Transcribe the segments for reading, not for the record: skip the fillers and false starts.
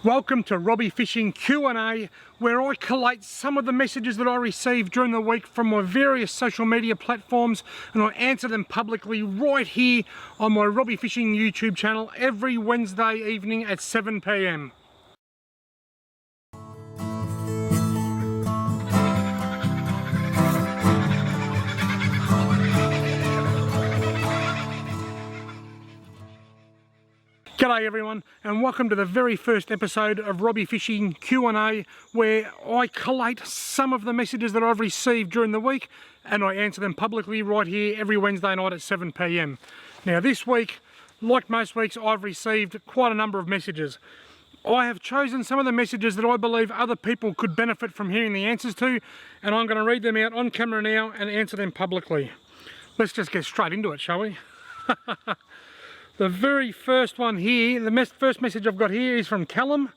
Welcome to Robbie Fishing Q&A, where I collate some of the messages that I receive during the week from my various social media platforms, and I answer them publicly right here on my Robbie Fishing YouTube channel every Wednesday evening at 7 p.m. G'day everyone, and welcome to the very first episode of Robbie Fishing Q&A, where I collate some of the messages that I've received during the week and I answer them publicly right here every Wednesday night at 7 p.m. Now this week, like most weeks, I've received quite a number of messages. I have chosen some of the messages that I believe other people could benefit from hearing the answers to, and I'm going to read them out on camera now and answer them publicly. Let's just get straight into it, shall we? The very first one here, the first message I've got here is from Callum.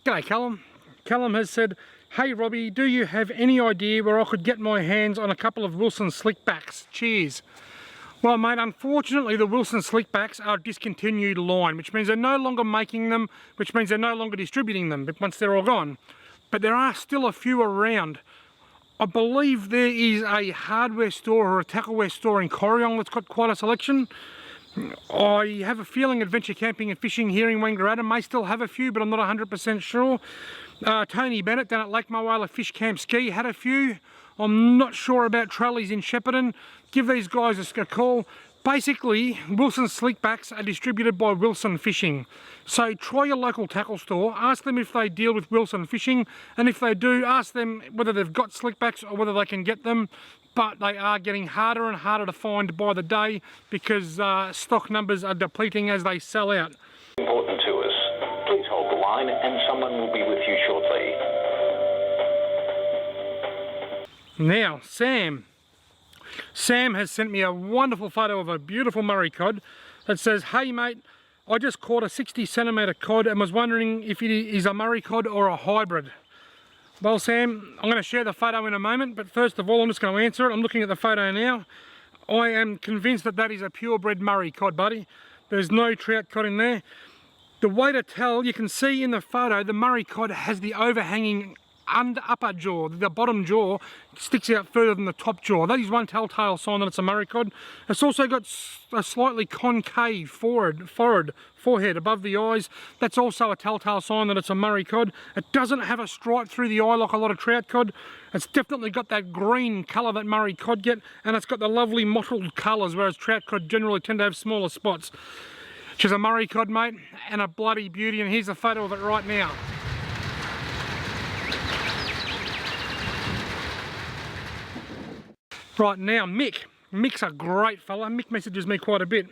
G'day Callum. Callum has said, "Hey Robbie, do you have any idea where I could get my hands on a couple of Wilson slickbacks? Cheers." Well mate, unfortunately the Wilson slickbacks are a discontinued line, which means they're no longer making them, which means they're no longer distributing them once they're all gone. But there are still a few around. I believe there is a hardware store or a tackleware store in Corryong that's got quite a selection. I have a feeling Adventure Camping and Fishing here in Wangaratta may still have a few, but I'm not 100% sure. Tony Bennett down at Lake Mulwala Fish Camp Ski had a few. I'm not sure about Trolleys in Shepparton. Give these guys a call. Basically, Wilson slickbacks are distributed by Wilson Fishing. So try your local tackle store, ask them if they deal with Wilson Fishing, and if they do, ask them whether they've got slickbacks or whether they can get them. But they are getting harder and harder to find by the day because stock numbers are depleting as they sell out. Important to us. Please hold the line and someone will be with you shortly. Now, Sam has sent me a wonderful photo of a beautiful Murray cod that says, "Hey mate, I just caught a 60cm cod and was wondering if it is a Murray cod or a hybrid." Well Sam, I'm going to share the photo in a moment, but first of all I'm just going to answer it. I'm looking at the photo now. I am convinced that that is a purebred Murray cod, buddy. There's no trout cod in there. The way to tell, you can see in the photo the Murray cod has the overhanging upper jaw. The bottom jaw sticks out further than the top jaw. That is one telltale sign that it's a Murray cod. It's also got a slightly concave forehead above the eyes. That's also a telltale sign that it's a Murray cod. It doesn't have a stripe through the eye like a lot of trout cod. It's definitely got that green colour that Murray cod get, and it's got the lovely mottled colours, whereas trout cod generally tend to have smaller spots. She's a Murray cod, mate, and a bloody beauty, and here's a photo of it right now. Right now, Mick's a great fella. Mick messages me quite a bit.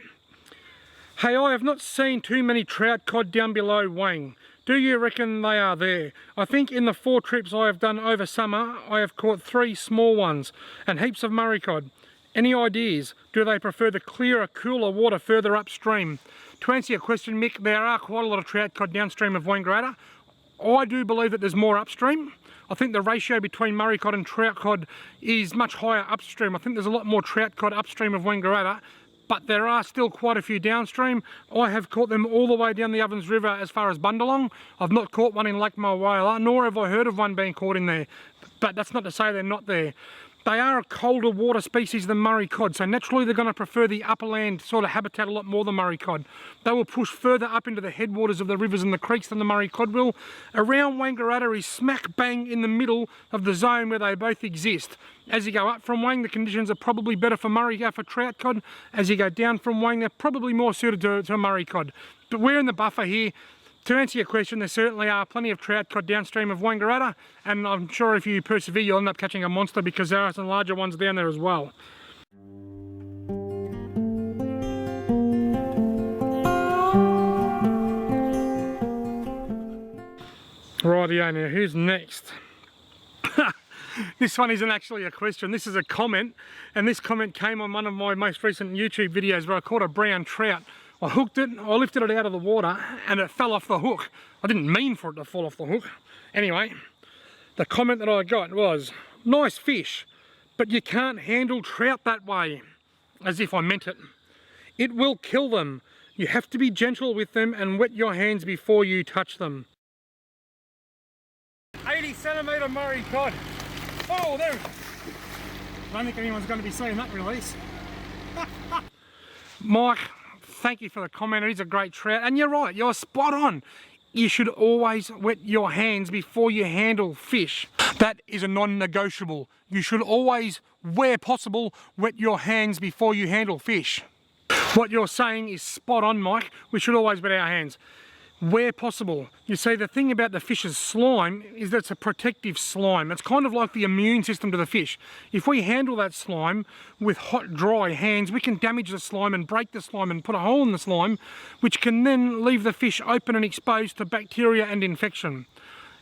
"Hey, I have not seen too many trout cod down below Wang. Do you reckon they are there? I think in the 4 trips I have done over summer, I have caught 3 small ones and heaps of Murray cod. Any ideas? Do they prefer the clearer, cooler water further upstream?" To answer your question, Mick, there are quite a lot of trout cod downstream of Wangaratta. I do believe that there's more upstream. I think the ratio between Murray cod and trout cod is much higher upstream. I think there's a lot more trout cod upstream of Wangaratta, but there are still quite a few downstream. I have caught them all the way down the Ovens River as far as Bundalong. I've not caught one in Lake Mulwala, nor have I heard of one being caught in there. But that's not to say they're not there. They are a colder water species than Murray cod, so naturally they're going to prefer the upperland sort of habitat a lot more than Murray cod. They will push further up into the headwaters of the rivers and the creeks than the Murray cod will. Around Wangaratta is smack bang in the middle of the zone where they both exist. As you go up from Wang, the conditions are probably better for for trout cod. As you go down from Wang, they're probably more suited to Murray cod. But we're in the buffer here. To answer your question, there certainly are plenty of trout cod downstream of Wangaratta, and I'm sure if you persevere you'll end up catching a monster because there are some larger ones down there as well. Rightio, now who's next? This one isn't actually a question, this is a comment, and this comment came on one of my most recent YouTube videos where I caught a brown trout. I hooked it, I lifted it out of the water, and it fell off the hook. I didn't mean for it to fall off the hook. Anyway, the comment that I got was, "Nice fish, but you can't handle trout that way." As if I meant it. "It will kill them. You have to be gentle with them and wet your hands before you touch them." 80 centimetre Murray cod. Oh, there. I don't think anyone's going to be seeing that release. Mike, thank you for the comment. It is a great trout. And you're right, you're spot on. You should always wet your hands before you handle fish. That is a non-negotiable. You should always, where possible, wet your hands before you handle fish. What you're saying is spot on, Mike. We should always wet our hands. Where possible. You see, the thing about the fish's slime is that it's a protective slime. It's kind of like the immune system to the fish. If we handle that slime with hot, dry hands, we can damage the slime and break the slime and put a hole in the slime, which can then leave the fish open and exposed to bacteria and infection.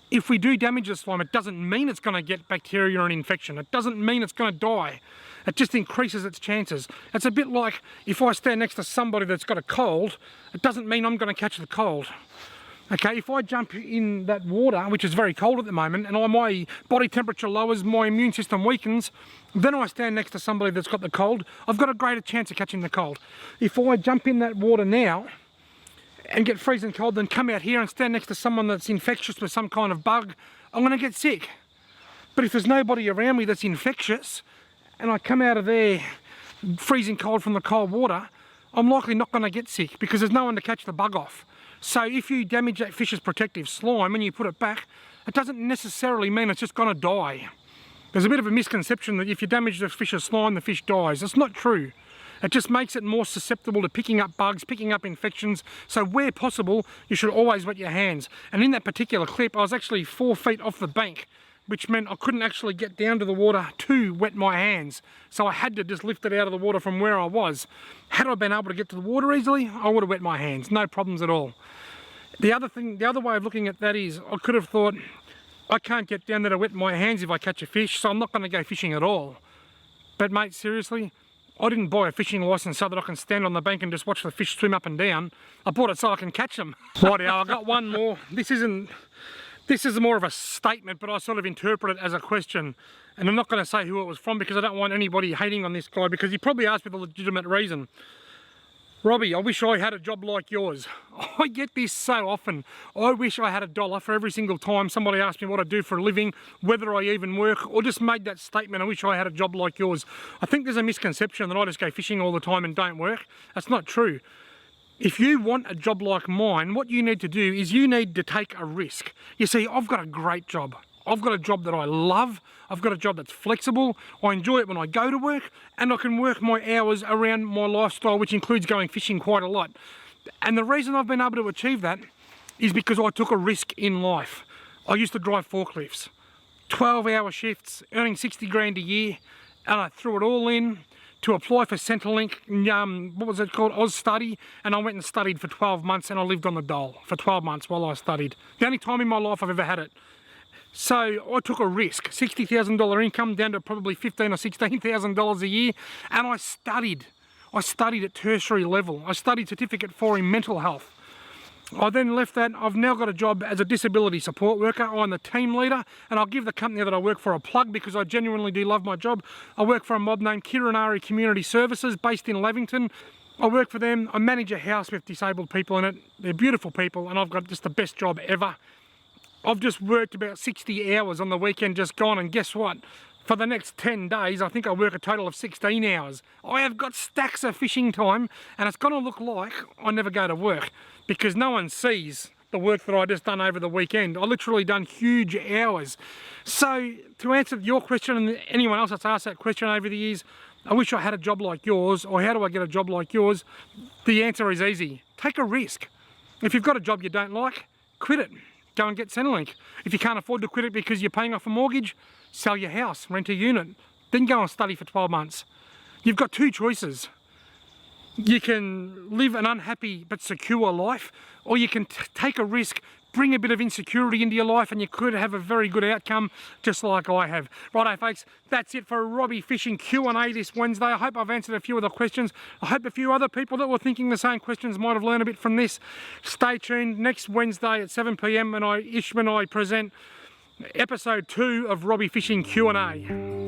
If we do damage the slime, it doesn't mean it's going to get bacteria and infection. It doesn't mean it's going to die. It just increases its chances. It's a bit like if I stand next to somebody that's got a cold, it doesn't mean I'm going to catch the cold. Okay, if I jump in that water, which is very cold at the moment, and my body temperature lowers, my immune system weakens, then I stand next to somebody that's got the cold, I've got a greater chance of catching the cold. If I jump in that water now and get freezing cold, then come out here and stand next to someone that's infectious with some kind of bug, I'm going to get sick. But if there's nobody around me that's infectious, and I come out of there freezing cold from the cold water, I'm likely not going to get sick because there's no one to catch the bug off. So if you damage that fish's protective slime and you put it back, it doesn't necessarily mean it's just going to die. There's a bit of a misconception that if you damage the fish's slime, the fish dies. It's not true. It just makes it more susceptible to picking up bugs, picking up infections. So where possible, you should always wet your hands. And in that particular clip, I was actually 4 feet off the bank, which meant I couldn't actually get down to the water to wet my hands. So I had to just lift it out of the water from where I was. Had I been able to get to the water easily, I would have wet my hands, no problems at all. The other way of looking at that is, I could have thought, I can't get down there to wet my hands if I catch a fish, so I'm not going to go fishing at all. But mate, seriously, I didn't buy a fishing license so that I can stand on the bank and just watch the fish swim up and down. I bought it so I can catch them. Rightio, I got one more. This is more of a statement, but I sort of interpret it as a question. And I'm not going to say who it was from because I don't want anybody hating on this guy, because he probably asked with a legitimate reason. Robbie, I wish I had a job like yours. I get this so often. I wish I had $1 for every single time somebody asked me what I do for a living, whether I even work, or just made that statement, I wish I had a job like yours. I think there's a misconception that I just go fishing all the time and don't work. That's not true. If you want a job like mine, what you need to do is you need to take a risk. You see, I've got a great job. I've got a job that I love. I've got a job that's flexible. I enjoy it when I go to work, and I can work my hours around my lifestyle, which includes going fishing quite a lot. And the reason I've been able to achieve that is because I took a risk in life. I used to drive forklifts, 12-hour shifts, earning 60 grand a year, and I threw it all in to apply for Centrelink, what was it called, Oz Study, and I went and studied for 12 months and I lived on the dole for 12 months while I studied. The only time in my life I've ever had it. So I took a risk, $60,000 income down to probably $15,000 or $16,000 a year, and I studied. I studied at tertiary level. I studied Certificate 4 in mental health. I then left that. I've now got a job as a disability support worker. I'm the team leader, and I'll give the company that I work for a plug because I genuinely do love my job. I work for a mob named Kirinari Community Services based in Lavington. I work for them. I manage a house with disabled people in it. They're beautiful people, and I've got just the best job ever. I've just worked about 60 hours on the weekend just gone, and guess what? For the next 10 days, I think I work a total of 16 hours. I have got stacks of fishing time, and it's going to look like I never go to work because no one sees the work that I just done over the weekend. I literally done huge hours. So to answer your question and anyone else that's asked that question over the years, I wish I had a job like yours, or how do I get a job like yours? The answer is easy. Take a risk. If you've got a job you don't like, quit it. Go and get Centrelink. If you can't afford to quit it because you're paying off a mortgage, sell your house, rent a unit, then go and study for 12 months. You've got two choices. You can live an unhappy but secure life, or you can take a risk, bring a bit of insecurity into your life, and you could have a very good outcome, just like I have. Righto, folks, that's it for Robbie Fishing Q&A this Wednesday. I hope I've answered a few of the questions. I hope a few other people that were thinking the same questions might have learned a bit from this. Stay tuned next Wednesday at 7 PM when I present episode 2 of Robbie Fishing Q&A.